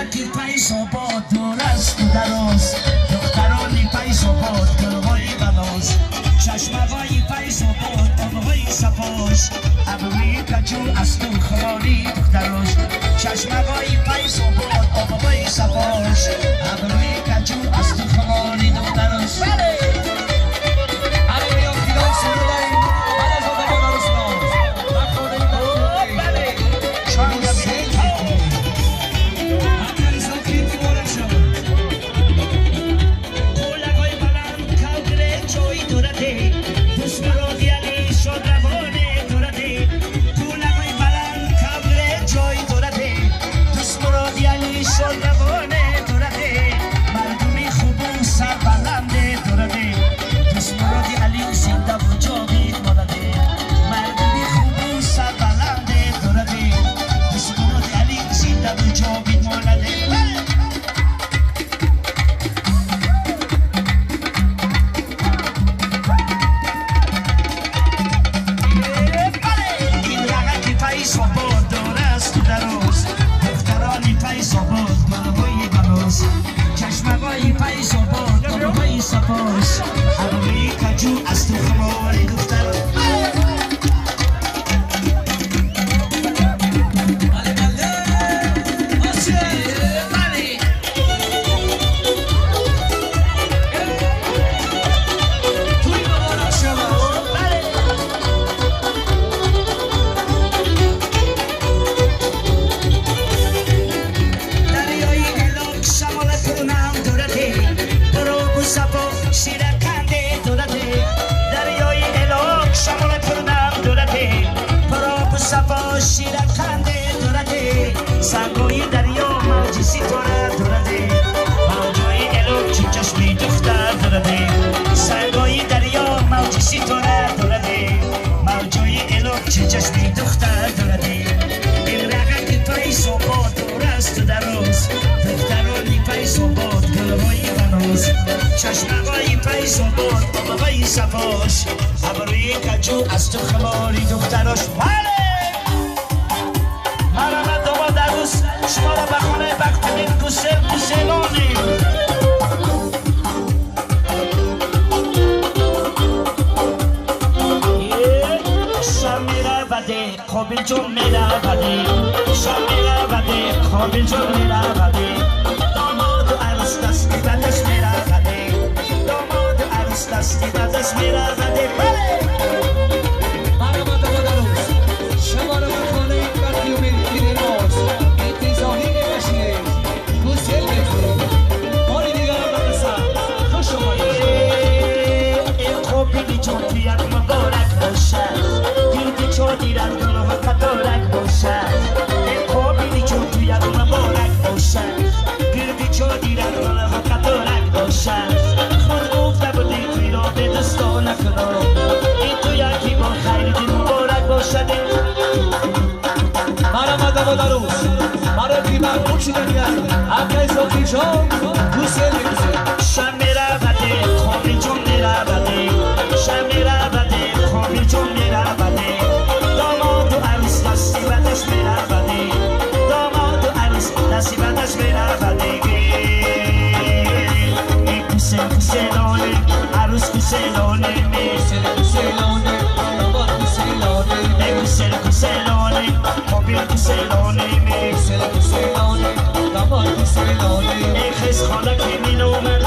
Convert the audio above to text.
ڕۆژاکی فەیزۆبۆد دوور است و دراز دخترانی فەیزۆبۆد گلهای بناز چشمه‌های فەیزۆبۆد آبهای صفاش ابروی کجو است و خماری دختراش چشمه‌های فەیزۆبۆد آبهای صفاش ابروی کجو است و خماری دختراش سنگوی دریا موجی ستاره دورده موجوی الو چون چشمی دختر دورده سنگوی دریا موجی ستاره دورده موجوی الو چون چشمی دختر دورده این رقاکی فەیزۆبۆد دور است و دراز دخترانی فەیزۆبۆد گلهای بناز چشمه‌های فەیزۆبۆد آبهای صفاش ابروی کجو است و خماری دختراش شما را به خونه بکتبین گسلانی شم میره بده قابل جون میره بده شم میره بده قابل جون میره بده داماد و عروس دستی بدش میره بده داماد و عروس دستی بدش میره بده شما را به خونه بکتبین خیز خانه که می نومد